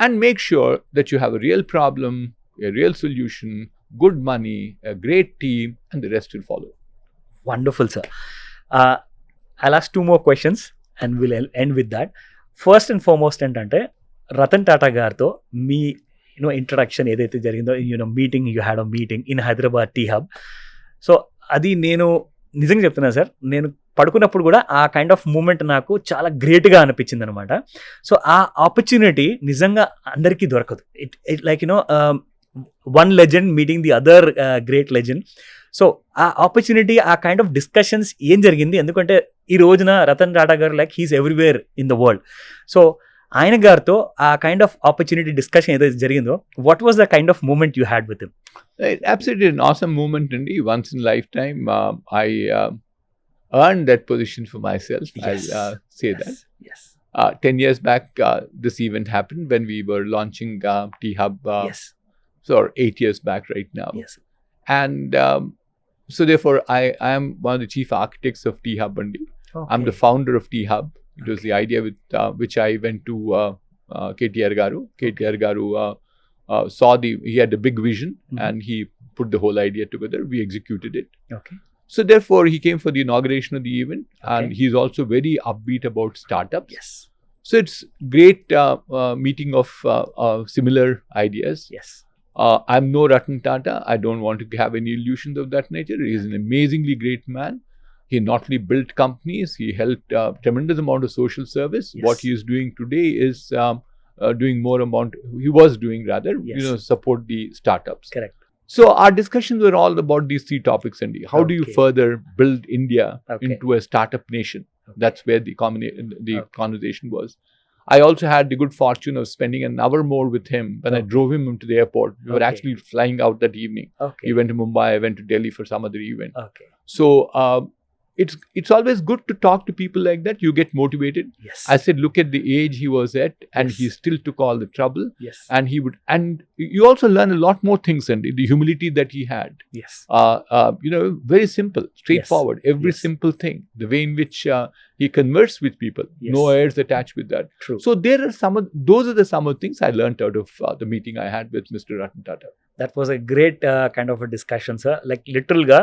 and make sure that you have a real problem, a real solution, good money, a great team, and the rest will follow. Wonderful, sir. I'll ask 2 more questions and we'll end with that. First and foremost ఏంటంటే రతన్ టాటా గారితో మీ introduction ఏదైతే జరిగిందో meeting you had a meeting in Hyderabad T hub. So అది నేను నిజంగా చెప్తున్నాను sir, నేను పడుకున్నప్పుడు కూడా ఆ కైండ్ ఆఫ్ మూమెంట్ నాకు చాలా గ్రేట్గా అనిపించింది అనమాట. సో ఆ ఆపర్చునిటీ నిజంగా అందరికీ దొరకదు. It like one legend meeting the other great legend. So ఆ ఆపర్చునిటీ, ఆ కైండ్ ఆఫ్ డిస్కషన్స్ ఏం జరిగింది, ఎందుకంటే ఈ రోజున రతన్ టాటా గారు like he's everywhere in the world. So ఆయన గారితో ఆ కైండ్ ఆఫ్ ఆపర్చునిటీ డిస్కషన్ ఏదైతే జరిగిందో, what was the kind of moment you had with him? Absolutely an awesome moment, Andy. Once in a lifetime, I earned that position for myself. Yes. I'll say Yes. that. Yes. 10 years back, this event happened when we were launching T-Hub. Yes. So 8 years back right now. Yes. And so therefore, I am one of the chief architects of T-Hub, Andy. Okay. I'm the founder of T-Hub. It was the idea with which I went to KTR Garu. KTR Garu saw he had a big vision, and he put the whole idea together. We executed it. Okay. So therefore, he came for the inauguration of the event, and Okay. he's also very upbeat about startups. Yes. So it's great meeting of similar ideas. Yes. I'm no Ratan Tata. I don't want to have any illusions of that nature. He's an amazingly great man. He not only built companies, he helped tremendous amount of social service. Yes. What he is doing today is doing more amount. He was doing rather, Yes. support the startups. Correct. So our discussions were all about these 3 topics, Andy. How do you Okay. further build India Okay. into a startup nation? Okay. That's where the Okay. conversation was. I also had the good fortune of spending an hour more with him when I Okay. drove him to the airport. We were Okay. actually flying out that evening. Okay. He went to Mumbai, I went to Delhi for some other event. Okay. So it's always good to talk to people like that. You get motivated. Yes. I said, look at the age he was at, and Yes. he still took all the trouble. Yes. And you also learn a lot more things, and the humility that he had. Yes. Very simple, straightforward. Every Yes. simple thing, the way in which he converses with people, Yes. no airs attached with that. True. So there are those are the some of things I learned out of the meeting I had with Mr. Ratan Tata. That was a great kind of discussion sir. Like లిటరల్గా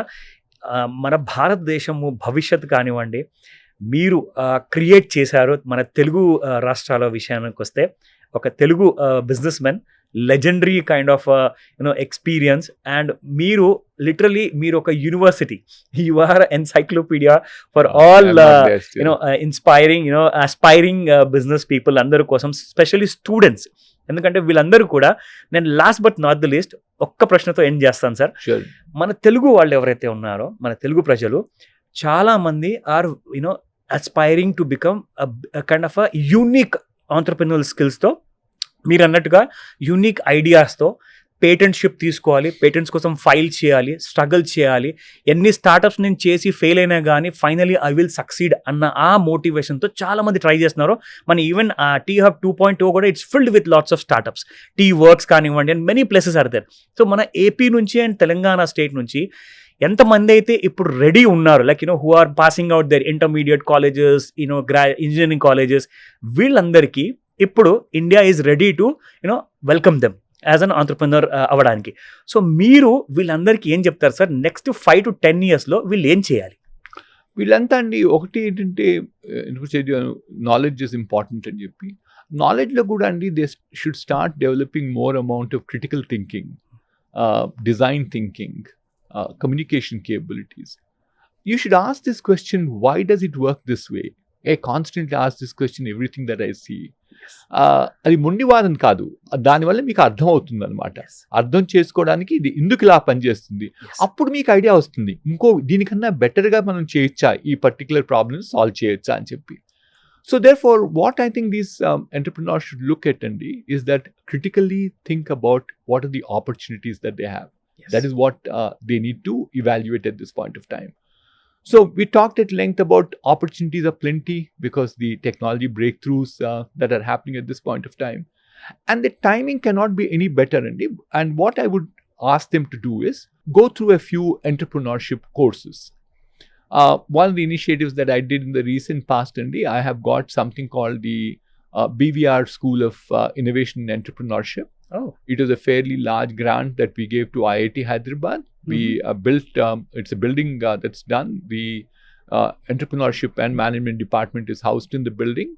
మన భారతదేశము భవిష్యత్తు కానివ్వండి, మీరు create చేశారు. మన తెలుగు రాష్ట్రాల విషయానికి వస్తే ఒక Telugu businessmen, legendary kind of experience, and మీరు లిటరలీ మీరు ఒక university, you are encyclopedia for all inspiring aspiring business people అందరి కోసం, స్పెషల్లీ స్టూడెంట్స్. ఎందుకంటే వీళ్ళందరూ కూడా, నేను last but not the least ఒక్క ప్రశ్నతో ఎండ్ చేస్తాను సార్. Sure. మన తెలుగు వాళ్ళు ఎవరైతే ఉన్నారో, మన తెలుగు ప్రజలు చాలా మంది are aspiring to become kind of unique entrepreneurial స్కిల్స్తో, మీరు అన్నట్టుగా యూనిక్ ఐడియాస్తో పేటెంట్షిప్ తీసుకోవాలి, పేటెంట్స్ కోసం ఫైల్ చేయాలి, స్ట్రగుల్ చేయాలి. ఎన్ని స్టార్టప్స్ నేను చేసి ఫెయిల్ అయినా కానీ ఫైనలీ ఐ విల్ సక్సీడ్ అన్న ఆ మోటివేషన్తో చాలామంది ట్రై చేస్తున్నారు. మన ఈవెన్ టీ హబ్ 2.0 కూడా it's filled with lots of startups, T works కానివ్వండి, and many places are there. So మన ఏపీ నుంచి అండ్ తెలంగాణ స్టేట్ నుంచి ఎంతమంది అయితే ఇప్పుడు రెడీ ఉన్నారు, like who are passing out their intermediate colleges, engineering colleges, వీళ్ళందరికీ ఇప్పుడు India is ready to welcome them as an entrepreneur అవ్వడానికి. సో మీరు వీళ్ళందరికీ ఏం చెప్తారు సార్? నెక్స్ట్ 5 to 10 yearsలో వీళ్ళు ఏం చేయాలి? వీళ్ళంతా అండి, ఒకటి ఏంటంటే నాలెడ్జ్ ఇస్ ఇంపార్టెంట్ అని చెప్పి, నాలెడ్జ్లో కూడా అండి they should start developing more amount of critical thinking, design thinking, communication capabilities. You should ask this question, why does it work this way? I constantly ask this question everything that I see. అది మొండివాదం కాదు, దానివల్ల మీకు అర్థం అవుతుంది అనమాట. అర్థం చేసుకోవడానికి ఇది ఎందుకు ఇలా పనిచేస్తుంది, అప్పుడు మీకు ఐడియా వస్తుంది దీనికన్నా బెటర్గా మనం చేయొచ్చా, ఈ పర్టికులర్ ప్రాబ్లమ్ సాల్వ్ చేయొచ్చా అని చెప్పి. So therefore, what I think these entrepreneurs should look at, Andy, is that critically think about what are the opportunities that they have. Yes. That is what they need to evaluate at this point of time. So we talked at length about opportunities are plenty because the technology breakthroughs that are happening at this point of time. And the timing cannot be any better, Andy. And what I would ask them to do is go through a few entrepreneurship courses. One of the initiatives that I did in the recent past, Andy, I have got something called the BVR School of Innovation and Entrepreneurship. Oh. It was a fairly large grant that we gave to IIT Hyderabad. We built, it's a building that's done. The entrepreneurship and management department is housed in the building,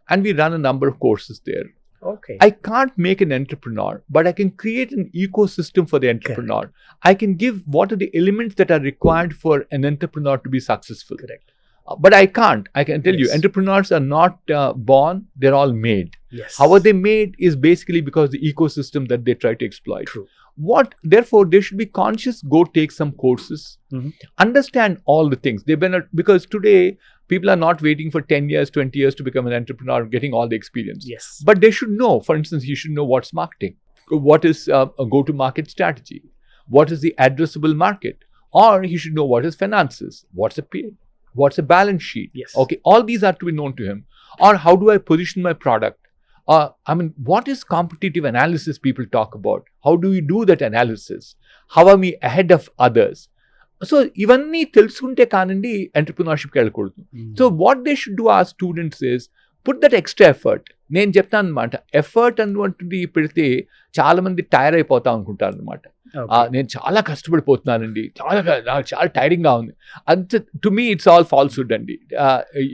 and we run a number of courses there. Okay. I can't make an entrepreneur, but I can create an ecosystem for the entrepreneur. Correct. I can give what are the elements that are required for an entrepreneur to be successful. Correct. But I can't. I can tell you, entrepreneurs are not born, they're all made. Yes. How are they made is basically because the ecosystem that they try to exploit. True. Therefore, they should be conscious, go take some courses, understand all the things. Because today, people are not waiting for 10 years, 20 years to become an entrepreneur, getting all the experience. Yes. But they should know, for instance, you should know what's marketing, what is a go-to-market strategy, what is the addressable market, or he should know what is finances, what's a PA. What's a balance sheet? Yes. Okay, all these are to be known to him. Or how do I position my product? What is competitive analysis people talk about? How do we do that analysis? How are we ahead of others? So, ivanni telusukunte kanandi entrepreneurship ki velakudadu. So, what they should do our students is put that extra effort. నేను చెప్తాను అనమాట, effort అన్నటువంటిది పెడితే చాలా మంది tyre అయిపోతా అనుకుంటారు అనమాట. నేను చాలా కష్టపడిపోతున్నానండి, నాకు చాలా టైరింగ్గా ఉంది. అంతే, to me it's all falsehood అండి.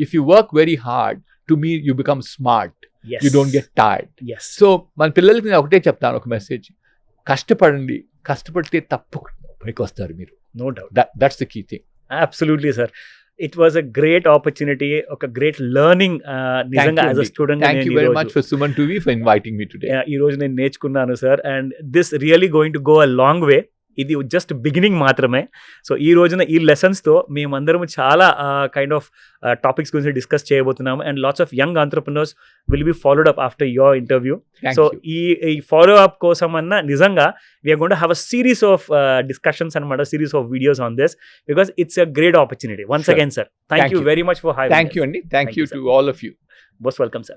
If you work very hard, to me you become smart, you don't get tired. So మన పిల్లలకి నేను ఒకటే చెప్తాను, ఒక మెసేజ్, కష్టపడండి, కష్టపడితే తప్పకుండా పైకి వస్తారు మీరు. No doubt, that's the key thing. Absolutely sir. It was a great opportunity, a great learning. నిజంగా as a student, thank you very much for SumanTV for inviting me today. ఈ రోజు నేను నేర్చుకున్నాను sir, and this really going to go a long way. ఇది just beginning మాత్రమే. So ఈ రోజున ఈ లెసన్స్తో మేమందరం చాలా కైండ్ ఆఫ్ టాపిక్స్ గురించి డిస్కస్ చేయబోతున్నాము. And lots of young entrepreneurs will be followed up after your interview. Thank so you. ఈ ఫాలో అప్ కోసం అన్న నిజంగా we are going to have a series of discussions అనమాట, series of videos on this, because it's a great opportunity. Once Sure. Again sir, thank Thank you you. Very much for having. Thank you, Andy. Thank you sir. to all of you. Most welcome, sir.